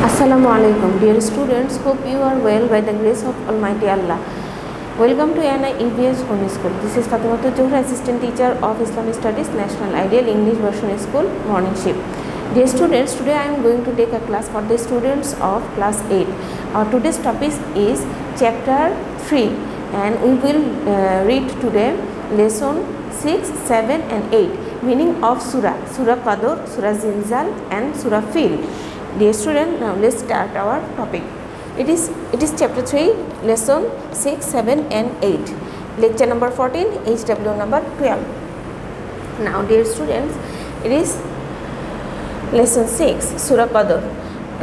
Assalamu alaikum, dear students. Hope you are well by the grace of Almighty Allah. Welcome to ANI EVS Home School. This is Fatimata Johra, Assistant Teacher of Islamic Studies, National Ideal English Version School, Morning Shift. Dear students, today I am going to take a class for the students of class 8. Our today's topic is chapter 3 and we will read today lesson 6, 7 and 8, meaning of Surah, Surah Qadr, Surah Zilzal and Surah Fil. Dear student, now let's start our topic. It is chapter 3, lesson 6, 7 and 8, lecture number 14, HW number 12. Now dear students, it is lesson 6, Surah Qadr.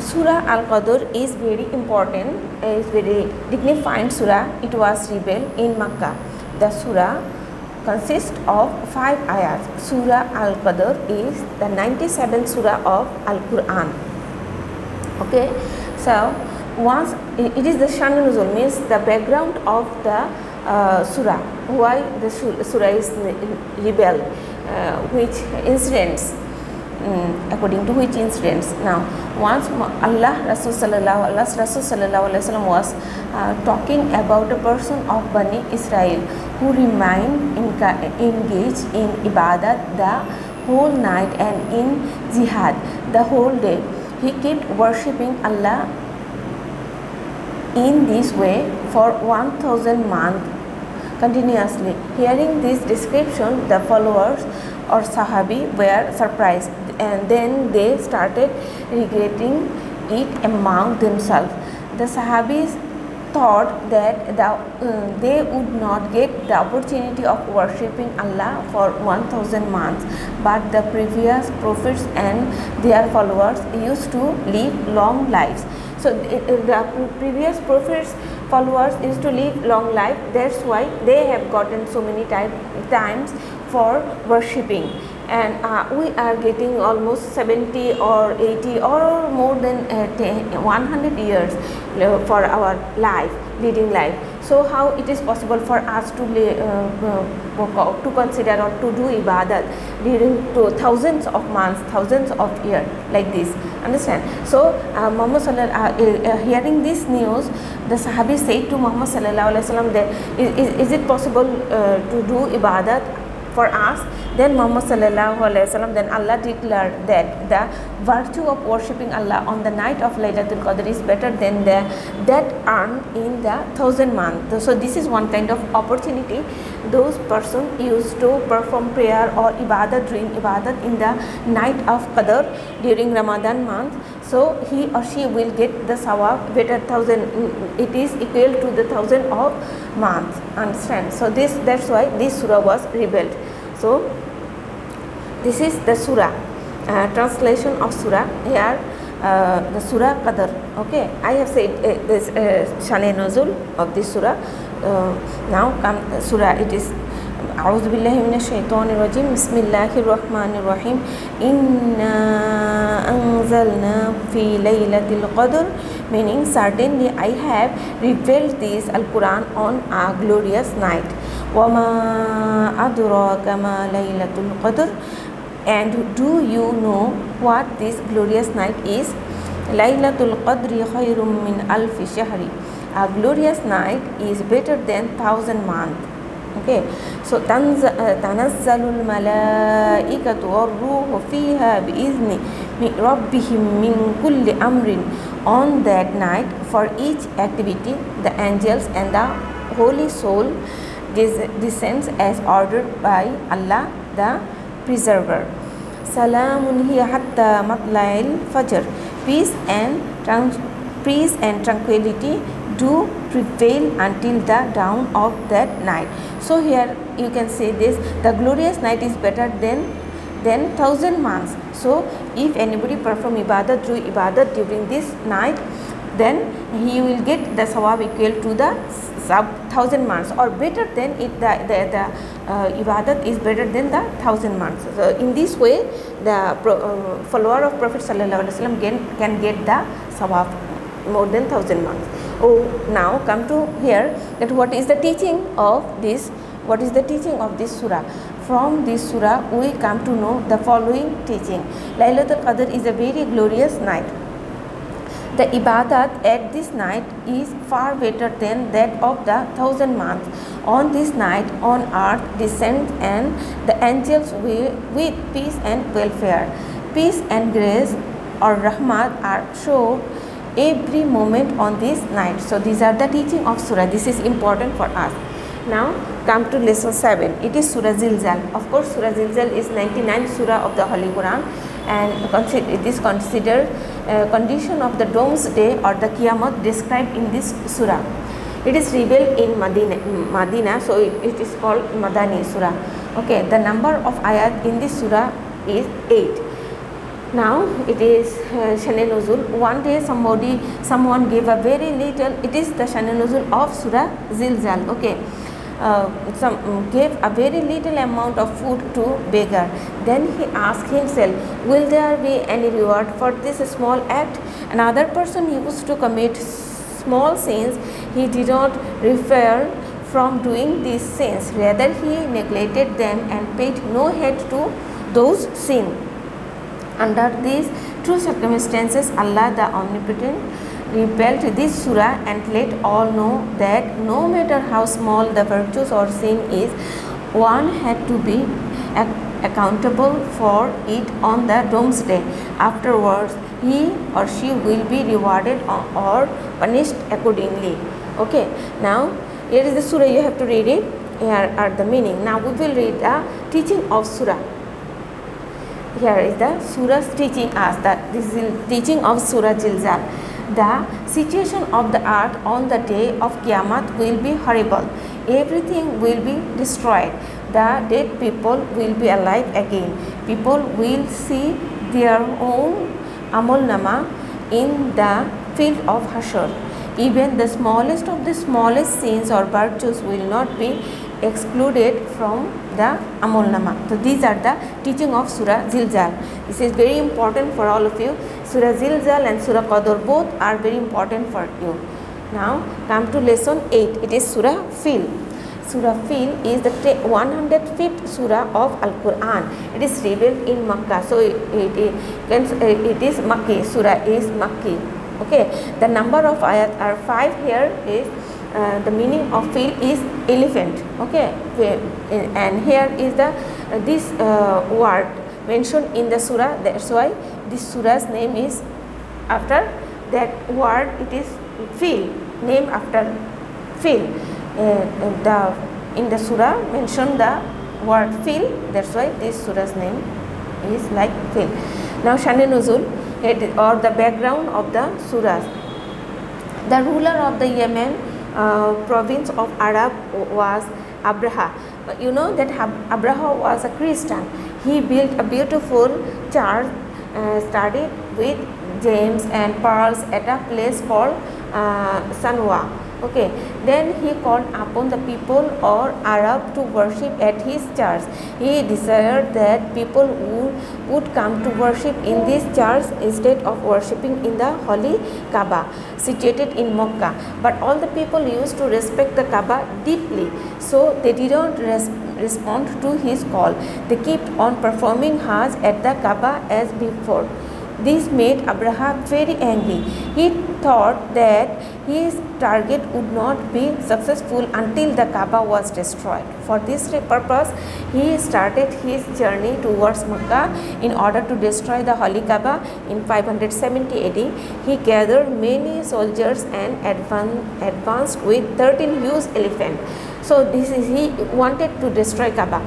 Surah Al-Qadr is very important, is very dignified surah. It was revealed in Makkah. The surah consists of 5 ayahs. Surah Al-Qadr is the 97th surah of Al-Quran. Okay, so once it is the Shan Nuzul, means the background of the surah, why the surah is revealed, which incidents, according to which incidents. Now once Rasul Sallallahu Alaihi Wasallam was talking about a person of Bani Israel who remained engaged in ibadat the whole night and in jihad the whole day. He kept worshipping Allah in this way for 1000 months continuously. Hearing this description, the followers or Sahabi were surprised, and then they started regretting it among themselves. The Sahabis thought that they would not get the opportunity of worshipping Allah for 1000 months, but the previous prophets and their followers used to live long lives. So the previous prophets followers used to live long life, that's why they have gotten so many times for worshipping. And we are getting almost 70 or 80 or more than 100 years for our life, leading life. So how it is possible for us to consider or to do ibadat during thousands of months, thousands of years like this? Understand? So Muhammad hearing this news, the Sahabi said to Muhammad Sallallahu Alaihi Wasallam that is it possible to do ibadat for us? Then Muhammad Sallallahu Alaihi Wasallam, then Allah declared that the virtue of worshipping Allah on the night of Laylatul Qadr is better than that earned in the 1000 months. So this is one kind of opportunity those person used to perform prayer or ibadat, doing ibadat in the night of Qadr during Ramadan month. So he or she will get the sawab better 1000. It is equal to the 1000 of months. Understand? So that's why this surah was revealed. So this is the surah, translation of surah here, the surah Qadr. Okay, I have said this Shane Nuzul of this surah. Now come surah. It is A'udhu billahi minash shaitanir rajim. Bismillahir rahmanir rahim. Inna anzalna fi laylatil qadr, meaning certainly I have revealed this Al-Quran on a glorious night. Wama adraka ma laylatul qadr, and do you know what this glorious night is? Laylatul qadri khairum min alfi shahri, a glorious night is better than 1000 months. Okay, so tanazzalul malaikatu war-ruhu fiha bi'izni rabbihim min kulli amrin. On that night, for each activity, the angels and the holy soul descends as ordered by Allah the Preserver. Salamun hiya hatta matla'il fajr. Peace and tranquility do prevail until the dawn of that night. So here you can say this: the glorious night is better than 1000 months. So if anybody perform ibadat, do ibadat during this night, then he will get the sawab equal to the 1000 months, or better than it. The ibadat is better than the 1000 months. So in this way, the follower of Prophet Sallallahu Alaihi Wasallam can get the sawab more than 1000 months. Oh, now come to here that what is the teaching of this? What is the teaching of this surah? From this surah we come to know the following teaching. Laylatul Qadr is a very glorious night. The ibadat at this night is far better than that of the 1,000 months. On this night on earth descends and the angels with peace and welfare. Peace and grace or rahmat are shown every moment on this night. So these are the teaching of surah. This is important for us. Now come to lesson 7. It is Surah Zilzal. Of course, Surah Zilzal is 99th surah of the Holy Quran, and it is considered condition of the doomsday or the Qiyamah described in this surah. It is revealed in Medina, so it is called Madani surah. Okay, the number of ayat in this surah is 8. Now it is Shane Nuzul. One day someone gave a very little. It is the Shane Nuzul of Surah Zilzal. Okay. Gave a very little amount of food to beggar. Then he asked himself, will there be any reward for this small act? Another person used to commit small sins. He did not refrain from doing these sins. Rather, he neglected them and paid no heed to those sins. Under these true circumstances, Allah the Omnipotent revealed this surah and let all know that no matter how small the virtues or sin is, one had to be accountable for it on the doomsday. Afterwards, he or she will be rewarded or punished accordingly. Okay, now here is the surah, you have to read it. Here are the meaning. Now we will read the teaching of surah. Here is the surah's teaching us that this is teaching of Surah Zilzal. The situation of the earth on the day of Qiyamah will be horrible. Everything will be destroyed. The dead people will be alive again. People will see their own amal nama in the field of Hashar. Even the smallest of the smallest sins or virtues will not be excluded from the amal nama. So these are the teaching of Surah Zilzal. This is very important for all of you. Surah Zilzal and Surah Qadr both are very important for you. Now come to lesson 8. It is Surah Fil. Surah Fil is the 105th surah of Al-Quran. It is revealed in Makkah. So it is Makki. Surah is Makki. Okay. The number of ayat are 5. Here is the meaning of Fil is elephant. Okay. And here is the this word mentioned in the surah. That's why this surah's name is after that word. It is Fil, named after Fil. In the surah mentioned the word Fil. That's why this surah's name is like Fil. Now Shane Nuzul or the background of the surahs. The ruler of the Yemen province of Arab was Abraha. You know that Abraha was a Christian. He built a beautiful church studded with gems and pearls at a place called Sanwa. Okay, then he called upon the people or Arab to worship at his church. He desired that people would come to worship in this church instead of worshipping in the holy Kaaba situated in Mecca. But all the people used to respect the Kaaba deeply, so they did not respond to his call. They kept on performing Hajj at the Kaaba as before. This made Abraham very angry. He thought that his target would not be successful until the Kaaba was destroyed. For this purpose, he started his journey towards Mecca in order to destroy the Holy Kaaba in 570 AD. He gathered many soldiers and advanced with 13 huge elephants. So he wanted to destroy Kaaba.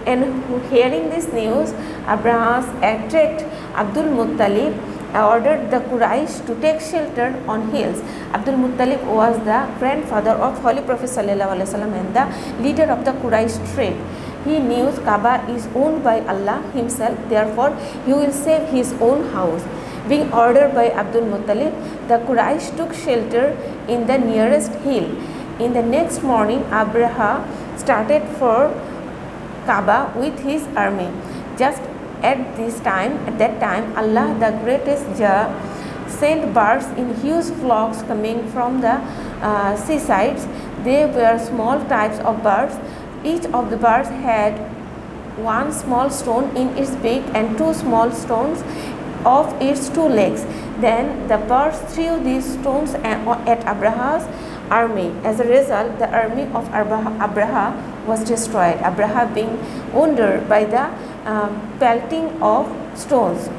And hearing this news, Abraham's attract Abdul Muttalib ordered the Quraysh to take shelter on hills. Abdul Muttalib was the grandfather of Holy Prophet ﷺ and the leader of the Quraysh trade. He knew Kaaba is owned by Allah himself, therefore he will save his own house. Being ordered by Abdul Muttalib, the Quraysh took shelter in the nearest hill. In the next morning, Abraha started for Kaaba with his army. Just at that time, Allah the greatest Jah sent birds in huge flocks coming from the seasides. They were small types of birds. Each of the birds had one small stone in its beak and two small stones of its two legs. Then the birds threw these stones at Abraha's army. As a result, the army of Abraha was destroyed. Abraha being wounded by the pelting of stones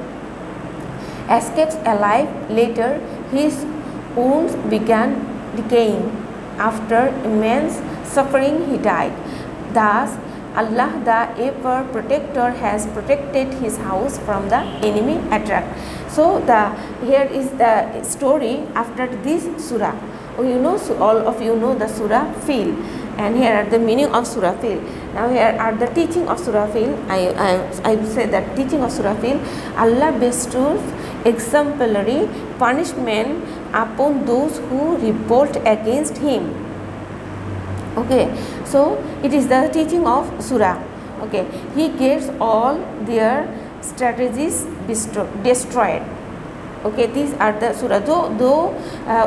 escapes alive. Later, his wounds began decaying. After immense suffering, he died. Thus, Allah the ever protector has protected his house from the enemy attack. So here is the story after this surah. So all of you know the surah Fil, and here are the meaning of surah Fil. Now here are the teaching of surah Fil. I say that teaching of surah Fil: Allah bestows exemplary punishment upon those who revolt against Him. Okay, so it is the teaching of surah. Okay, He gets all their strategies destroyed. Okay, these are the surah. Though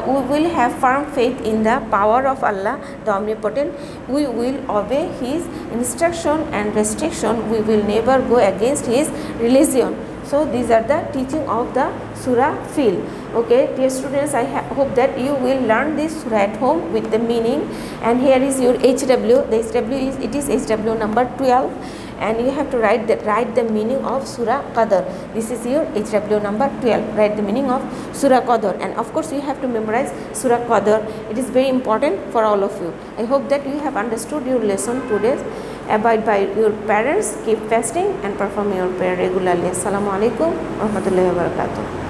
we will have firm faith in the power of Allah, the Omnipotent, we will obey His instruction and restriction. We will never go against His religion. So these are the teaching of the surah Fil. Okay, dear students, I hope that you will learn this surah at home with the meaning. And here is your HW. The HW is HW number 12, and you have to write the meaning of surah Qadr. This is your HW number 12. Write the meaning of surah Qadr, and of course you have to memorize surah Qadr. It is very important for all of you. I hope that you have understood your lesson today. Abide by your parents, keep fasting, and perform your prayer regularly. Assalamu alaikum warahmatullahi wabarakatuh.